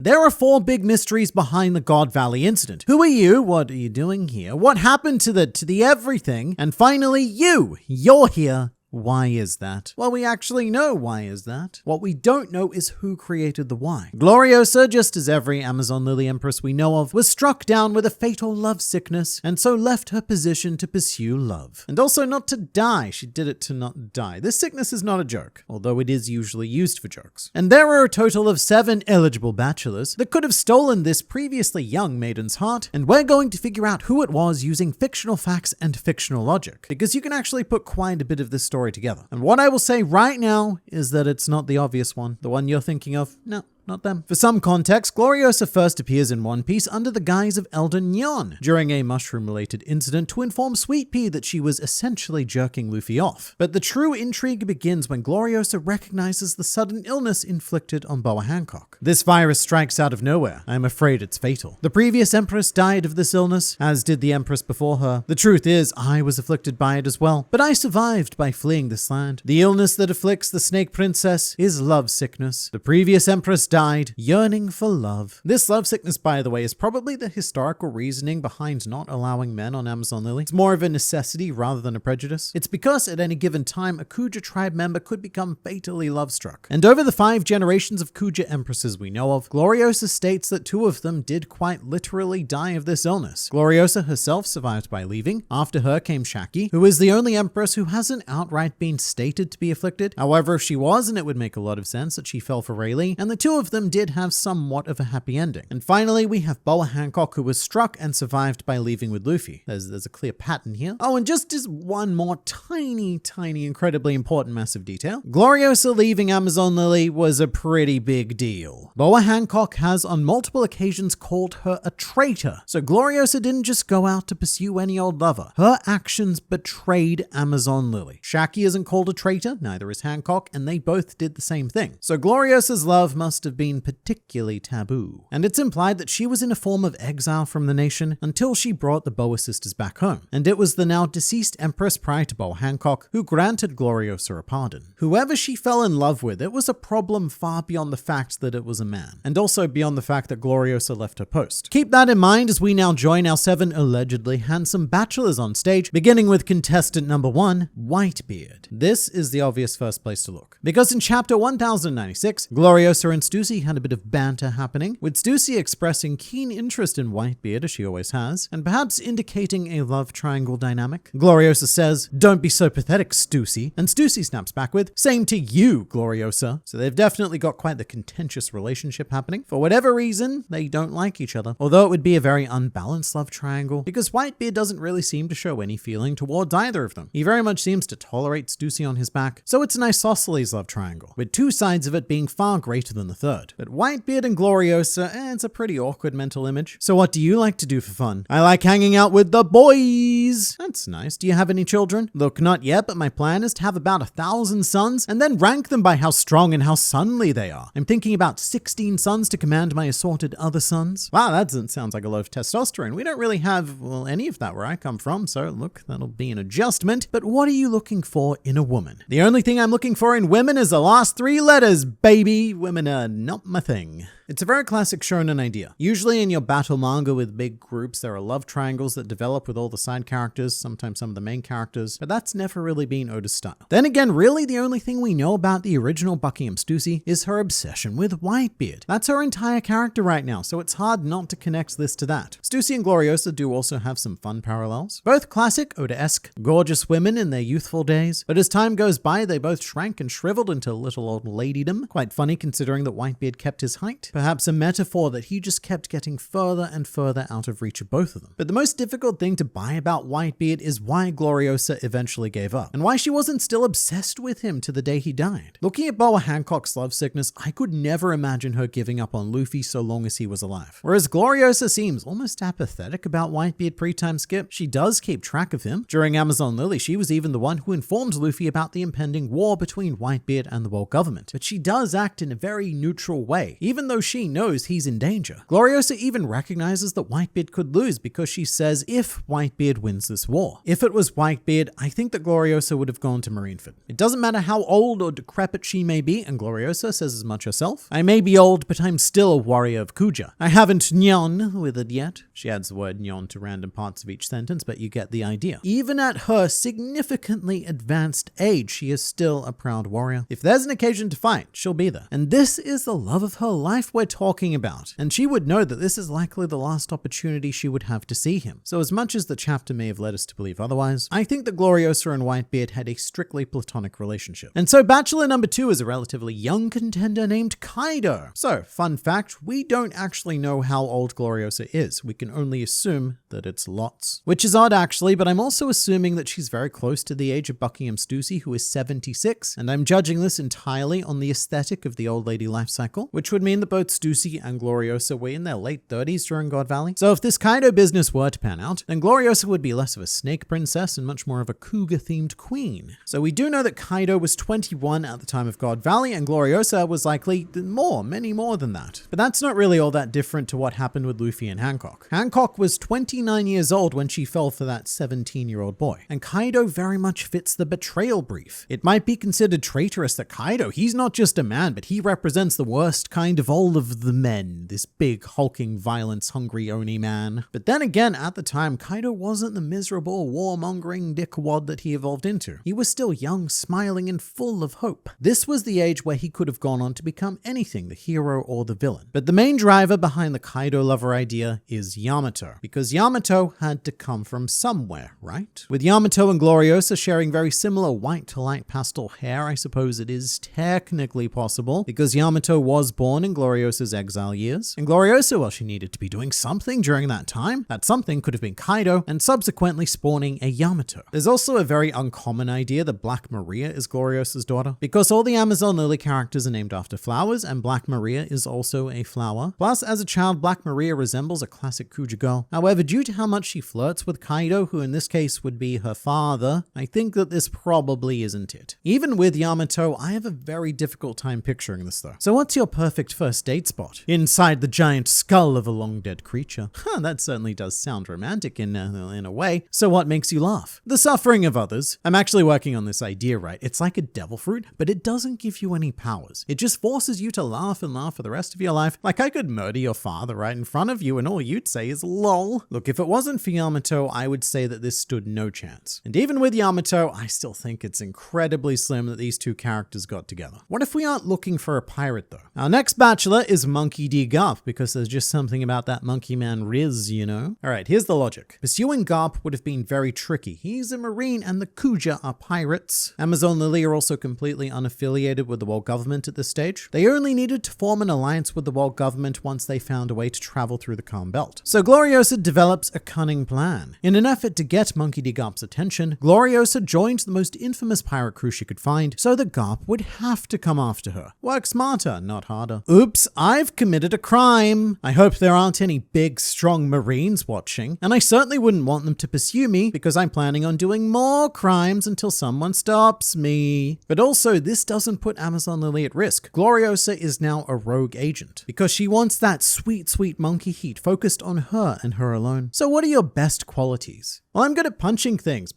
There are 4 big mysteries behind the God Valley incident. Who are you? What are you doing here? What happened to the everything? And finally, you're here. Why is that? Well, we actually know why is that. What we don't know is who created the why. Gloriosa, just as every Amazon Lily Empress we know of, was struck down with a fatal love sickness and so left her position to pursue love. And also not to die. She did it to not die. This sickness is not a joke, although it is usually used for jokes. And there are a total of 7 eligible bachelors that could have stolen this previously young maiden's heart, and we're going to figure out who it was using fictional facts and fictional logic, because you can actually put quite a bit of this story together. And what I will say right now is that it's not the obvious one. The one you're thinking of, no. Not them. For some context, Gloriosa first appears in One Piece under the guise of Elder Nyan during a mushroom-related incident to inform Sweet Pea that she was essentially jerking Luffy off. But the true intrigue begins when Gloriosa recognizes the sudden illness inflicted on Boa Hancock. This virus strikes out of nowhere. I'm afraid it's fatal. The previous Empress died of this illness, as did the Empress before her. The truth is, I was afflicted by it as well, but I survived by fleeing this land. The illness that afflicts the Snake Princess is love sickness. The previous Empress died yearning for love. This love sickness, by the way, is probably the historical reasoning behind not allowing men on Amazon Lily. It's more of a necessity rather than a prejudice. It's because at any given time, a Kuja tribe member could become fatally love-struck. And over the 5 generations of Kuja empresses we know of, Gloriosa states that 2 of them did quite literally die of this illness. Gloriosa herself survived by leaving. After her came Shaki, who is the only empress who hasn't outright been stated to be afflicted. However, if she was, and it would make a lot of sense that she fell for Rayleigh, and the 2 of them did have somewhat of a happy ending. And finally, we have Boa Hancock, who was struck and survived by leaving with Luffy. There's a clear pattern here. Oh, and just as one more tiny, incredibly important massive detail, Gloriosa leaving Amazon Lily was a pretty big deal. Boa Hancock has on multiple occasions called her a traitor. So Gloriosa didn't just go out to pursue any old lover. Her actions betrayed Amazon Lily. Shaki isn't called a traitor, neither is Hancock, and they both did the same thing. So Gloriosa's love must have been particularly taboo. And it's implied that she was in a form of exile from the nation until she brought the Boa sisters back home. And it was the now deceased Empress prior to Boa Hancock who granted Gloriosa a pardon. Whoever she fell in love with, it was a problem far beyond the fact that it was a man. And also beyond the fact that Gloriosa left her post. Keep that in mind as we now join our 7 allegedly handsome bachelors on stage, beginning with contestant number 1, Whitebeard. This is the obvious first place to look. Because in chapter 1096, Gloriosa and Stussy had a bit of banter happening, with Stussy expressing keen interest in Whitebeard as she always has, and perhaps indicating a love triangle dynamic. Gloriosa says, "Don't be so pathetic, Stussy," and Stussy snaps back with, "Same to you, Gloriosa." So they've definitely got quite the contentious relationship happening. For whatever reason, they don't like each other, although it would be a very unbalanced love triangle, because Whitebeard doesn't really seem to show any feeling towards either of them. He very much seems to tolerate Stussy on his back, so it's an isosceles love triangle, with 2 sides of it being far greater than the third. But Whitebeard and Gloriosa, it's a pretty awkward mental image. So what do you like to do for fun? I like hanging out with the boys. That's nice. Do you have any children? Look, not yet, but my plan is to have about 1,000 sons and then rank them by how strong and how sonly they are. I'm thinking about 16 sons to command my assorted other sons. Wow, that sounds like a lot of testosterone. We don't really have, well, any of that where I come from, so look, that'll be an adjustment. But what are you looking for in a woman? The only thing I'm looking for in women is the last 3 letters, baby. Women are not my thing. It's a very classic shonen idea. Usually in your battle manga with big groups, there are love triangles that develop with all the side characters, sometimes some of the main characters, but that's never really been Oda's style. Then again, really the only thing we know about the original Buckingham Stussy is her obsession with Whitebeard. That's her entire character right now, so it's hard not to connect this to that. Stussy and Gloriosa do also have some fun parallels. Both classic, Oda-esque, gorgeous women in their youthful days, but as time goes by, they both shrank and shriveled into little old ladydom. Quite funny considering that Whitebeard kept his height. Perhaps a metaphor that he just kept getting further and further out of reach of both of them. But the most difficult thing to buy about Whitebeard is why Gloriosa eventually gave up, and why she wasn't still obsessed with him to the day he died. Looking at Boa Hancock's love sickness, I could never imagine her giving up on Luffy so long as he was alive. Whereas Gloriosa seems almost apathetic about Whitebeard pre-time skip, she does keep track of him. During Amazon Lily, she was even the one who informed Luffy about the impending war between Whitebeard and the world government. But she does act in a very neutral way, even though she knows he's in danger. Gloriosa even recognizes that Whitebeard could lose because she says if Whitebeard wins this war. If it was Whitebeard, I think that Gloriosa would have gone to Marineford. It doesn't matter how old or decrepit she may be, and Gloriosa says as much herself. I may be old, but I'm still a warrior of Kuja. I haven't nyon with it yet. She adds the word nyon to random parts of each sentence, but you get the idea. Even at her significantly advanced age, she is still a proud warrior. If there's an occasion to fight, she'll be there. And this is the love of her life we're talking about. And she would know that this is likely the last opportunity she would have to see him. So as much as the chapter may have led us to believe otherwise, I think that Gloriosa and Whitebeard had a strictly platonic relationship. And so bachelor number 2 is a relatively young contender named Kaido. So, fun fact, we don't actually know how old Gloriosa is. We can only assume that it's lots. Which is odd actually, but I'm also assuming that she's very close to the age of Buckingham Stussy, who is 76, and I'm judging this entirely on the aesthetic of the old lady life cycle, which would mean that both Stussy and Gloriosa were in their late 30s during God Valley. So if this Kaido business were to pan out, then Gloriosa would be less of a snake princess and much more of a cougar-themed queen. So we do know that Kaido was 21 at the time of God Valley, and Gloriosa was likely many more than that. But that's not really all that different to what happened with Luffy and Hancock. Hancock was 29 years old when she fell for that 17-year-old boy, and Kaido very much fits the betrayal brief. It might be considered traitorous that Kaido, he's not just a man, but he represents the worst kind of all of the men, this big, hulking, violence-hungry Oni man. But then again, at the time, Kaido wasn't the miserable, warmongering dickwad that he evolved into. He was still young, smiling, and full of hope. This was the age where he could have gone on to become anything, the hero or the villain. But the main driver behind the Kaido lover idea is Yamato, because Yamato had to come from somewhere, right? With Yamato and Gloriosa sharing very similar white to light pastel hair, I suppose it is technically possible, because Yamato was born in Gloriosa's exile years, and Gloriosa, well, she needed to be doing something during that time. That something could have been Kaido, and subsequently spawning a Yamato. There's also a very uncommon idea that Black Maria is Gloriosa's daughter, because all the Amazon Lily characters are named after flowers, and Black Maria is also a flower. Plus, as a child, Black Maria resembles a classic Kuja girl. However, due to how much she flirts with Kaido, who in this case would be her father, I think that this probably isn't it. Even with Yamato, I have a very difficult time picturing this though. So what's your perfect first date spot? Inside the giant skull of a long dead creature. That certainly does sound romantic in a way. So what makes you laugh? The suffering of others. I'm actually working on this idea, right? It's like a devil fruit, but it doesn't give you any powers. It just forces you to laugh and laugh for the rest of your life. Like I could murder your father right in front of you and all you'd say is lol. Look, if it wasn't for Yamato, I would say that this stood no chance. And even with Yamato, I still think it's incredibly slim that these two characters got together. What if we aren't looking for a pirate though? Our next bachelor is Monkey D. Garp, because there's just something about that monkey man Riz, you know? Alright, here's the logic. Pursuing Garp would have been very tricky. He's a marine and the Kuja are pirates. Amazon Lily are also completely unaffiliated with the world government at this stage. They only needed to form an alliance with the world government once they found a way to travel through the Calm Belt. So Gloriosa develops a cunning plan. In an effort to get Monkey D. Garp's attention, Gloriosa joined the most infamous pirate crew she could find, so the Garp would have to come after her. Work smarter, not harder. Oops, I've committed a crime. I hope there aren't any big, strong Marines watching, and I certainly wouldn't want them to pursue me because I'm planning on doing more crimes until someone stops me. But also, this doesn't put Amazon Lily at risk. Gloriosa is now a rogue agent because she wants that sweet, sweet monkey heat focused on her and her alone. So what are your best qualities? Well, I'm good at punching things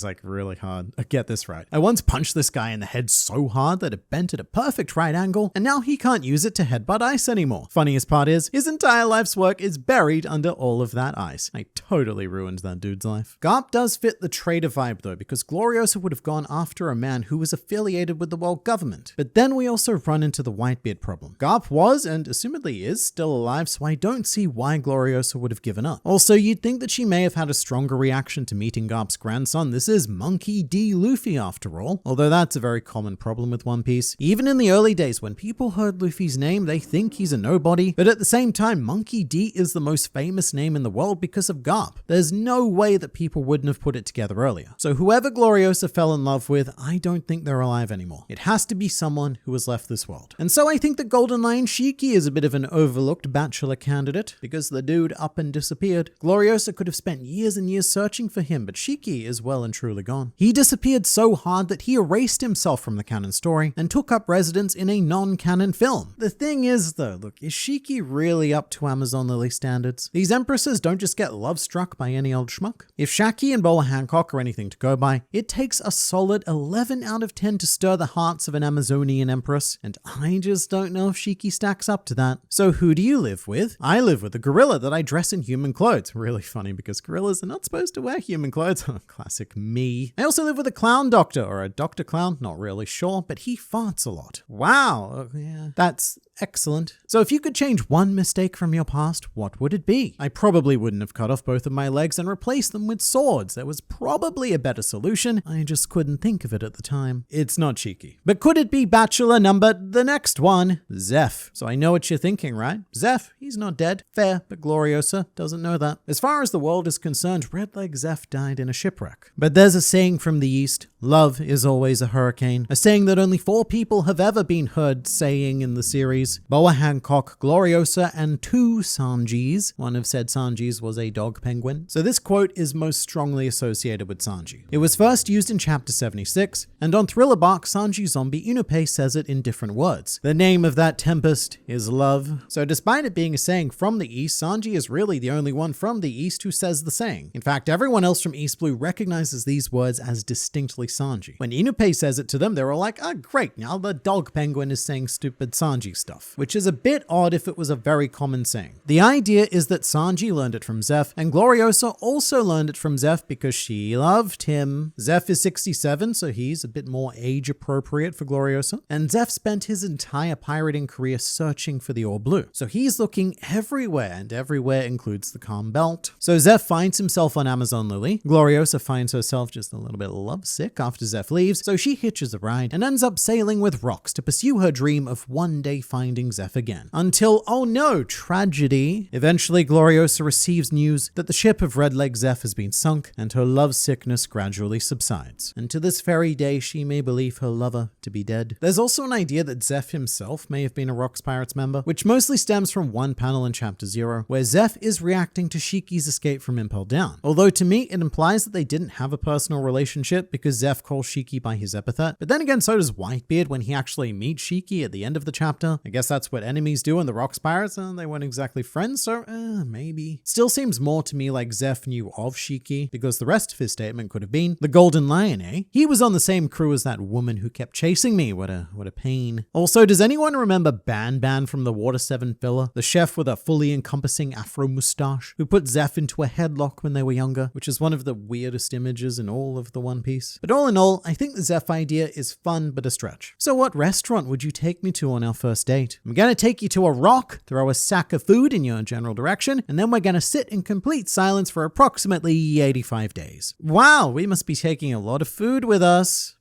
like really hard. Get this right. I once punched this guy in the head so hard that it bent at a perfect right angle, and now he can't use it to headbutt ice anymore. Funniest part is, his entire life's work is buried under all of that ice. I totally ruined that dude's life. Garp does fit the traitor vibe though, because Gloriosa would have gone after a man who was affiliated with the world government. But then we also run into the Whitebeard problem. Garp was, and assumedly is, still alive, so I don't see why Gloriosa would have given up. Also, you'd think that she may have had a stronger reaction to meeting Garp's grandson. This is Monkey D. Luffy after all, although that's a very common problem with One Piece. Even in the early days, when people heard Luffy's name, they think he's a nobody, but at the same time, Monkey D is the most famous name in the world because of Garp. There's no way that people wouldn't have put it together earlier. So whoever Gloriosa fell in love with, I don't think they're alive anymore. It has to be someone who has left this world. And so I think that Golden Lion Shiki is a bit of an overlooked bachelor candidate, because the dude up and disappeared. Gloriosa could have spent years and years searching for him, but Shiki is well and truly gone. He disappeared so hard that he erased himself from the canon story and took up residence in a non-canon film. The thing is, is though, look, is Shiki really up to Amazon Lily standards? These empresses don't just get love struck by any old schmuck. If Shaki and Boa Hancock are anything to go by, it takes a solid 11 out of 10 to stir the hearts of an Amazonian empress, and I just don't know if Shiki stacks up to that. So who do you live with? I live with a gorilla that I dress in human clothes. Really funny because gorillas are not supposed to wear human clothes. Classic me. I also live with a clown doctor, or a Dr. Clown, not really sure, but he farts a lot. Wow, yeah, that's excellent. So if you could change one mistake from your past, what would it be? I probably wouldn't have cut off both of my legs and replaced them with swords. There was probably a better solution. I just couldn't think of it at the time. It's not cheeky. But could it be bachelor number the next one? Zeph. So I know what you're thinking, right? Zeph, he's not dead. Fair, but Gloriosa doesn't know that. As far as the world is concerned, Redleg Zeph died in a shipwreck. But there's a saying from the East, love is always a hurricane. A saying that only 4 people have ever been heard saying in the series. Boa Hancock, Gloriosa, and 2 Sanjis. One of said Sanjis was a dog penguin. So this quote is most strongly associated with Sanji. It was first used in chapter 76, and on Thriller Bark, Sanji Zombie Inupe says it in different words. The name of that tempest is love. So despite it being a saying from the East, Sanji is really the only one from the East who says the saying. In fact, everyone else from East Blue recognizes these words as distinctly Sanji. When Inupe says it to them, they're all like, oh great, now the dog penguin is saying stupid Sanji stuff, which is a bit odd if it was a very common saying. The idea is that Sanji learned it from Zeph, and Gloriosa also learned it from Zeph because she loved him. Zeph is 67, so he's a bit more age appropriate for Gloriosa, and Zeph spent his entire pirating career searching for the All Blue. So he's looking everywhere, and everywhere includes the Calm Belt. So Zeph finds himself on Amazon Lily. Gloriosa finds herself just a little bit lovesick after Zeph leaves, so she hitches a ride and ends up sailing with Rox to pursue her dream of one day finding Zeph again. Until, oh no, tragedy. Eventually, Gloriosa receives news that the ship of Redleg Zeph has been sunk, and her love sickness gradually subsides. And to this very day, she may believe her lover to be dead. There's also an idea that Zeph himself may have been a Rox Pirates member, which mostly stems from one panel in Chapter 0, where Zeph is reacting to Shiki's escape from Impel Down. Although to me, it implies that they didn't have a personal relationship because Zeph calls Shiki by his epithet. But then again, so does Whitebeard when he actually meets Shiki at the end of the chapter. I guess that's what enemies do in the Rox Pirates, and they weren't exactly friends, so maybe. Still seems more to me like Zeph knew of Shiki, because the rest of his statement could have been, the Golden Lion, eh? He was on the same crew as that woman who kept chasing me. What a pain. Also, does anyone remember Ban Ban from the Water 7 filler? The chef with a fully encompassing afro mustache who put Zeph into a headlock when they were younger, which is one of the weirdest images in all of the One Piece. But all in all, I think the Zeph idea is fun but a stretch. So what restaurant would you take me to on our first date? I'm gonna take you to a rock, throw a sack of food in your general direction, and then we're gonna sit in complete silence for approximately 85 days. Wow, we must be taking a lot of food with us.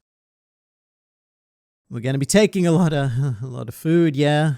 We're gonna be taking a lot of food, yeah.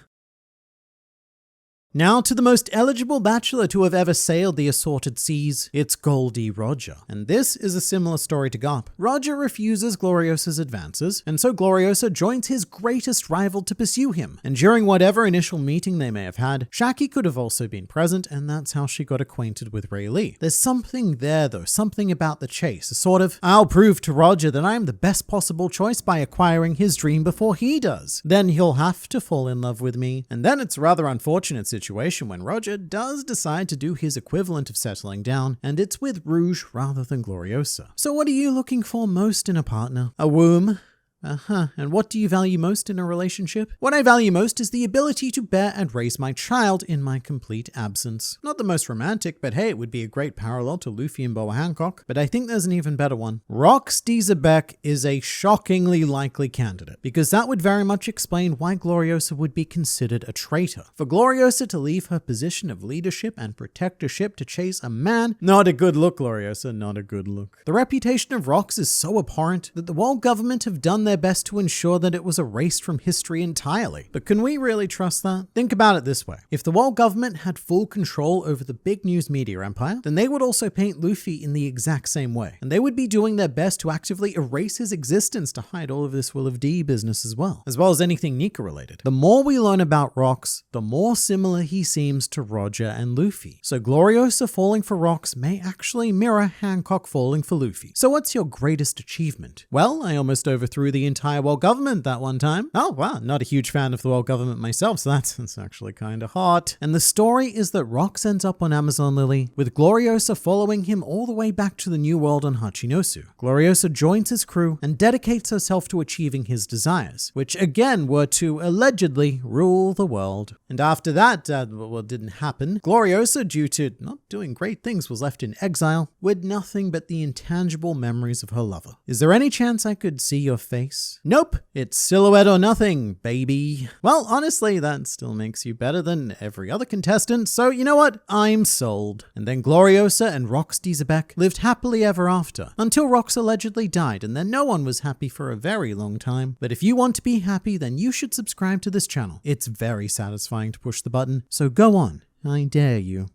Now to the most eligible bachelor to have ever sailed the assorted seas, it's Goldie Roger. And this is a similar story to Garp. Roger refuses Gloriosa's advances, and so Gloriosa joins his greatest rival to pursue him. And during whatever initial meeting they may have had, Shaki could have also been present, and that's how she got acquainted with Rayleigh. There's something there though, something about the chase, a sort of, I'll prove to Roger that I'm the best possible choice by acquiring his dream before he does. Then he'll have to fall in love with me. And then it's a rather unfortunate situation when Roger does decide to do his equivalent of settling down, and it's with Rouge rather than Gloriosa. So what are you looking for most in a partner? A womb? And what do you value most in a relationship? What I value most is the ability to bear and raise my child in my complete absence. Not the most romantic, but hey, it would be a great parallel to Luffy and Boa Hancock, but I think there's an even better one. Rox Diesebek is a shockingly likely candidate, because that would very much explain why Gloriosa would be considered a traitor. For Gloriosa to leave her position of leadership and protectorship to chase a man, not a good look, Gloriosa, not a good look. The reputation of Rox is so abhorrent that the world government have done their best to ensure that it was erased from history entirely. But can we really trust that? Think about it this way. If the world government had full control over the big news media empire, then they would also paint Luffy in the exact same way. And they would be doing their best to actively erase his existence to hide all of this Will of D business as well as anything Nika related. The more we learn about Rox, the more similar he seems to Roger and Luffy. So Gloriosa falling for Rox may actually mirror Hancock falling for Luffy. So what's your greatest achievement? Well, I almost overthrew the the entire world government that one time. Oh, wow, not a huge fan of the world government myself, so that's actually kind of hot. And the story is that Rox ends up on Amazon Lily, with Gloriosa following him all the way back to the New World on Hachinosu. Gloriosa joins his crew and dedicates herself to achieving his desires, which again were to allegedly rule the world. And after that, well, didn't happen. Gloriosa, due to not doing great things, was left in exile with nothing but the intangible memories of her lover. Is there any chance I could see your face? Nope, it's silhouette or nothing, baby. Well, honestly, that still makes you better than every other contestant, so you know what? I'm sold. And then Gloriosa and Rox Diesebek lived happily ever after, until Rox allegedly died, and then no one was happy for a very long time. But if you want to be happy, then you should subscribe to this channel. It's very satisfying to push the button, so go on, I dare you.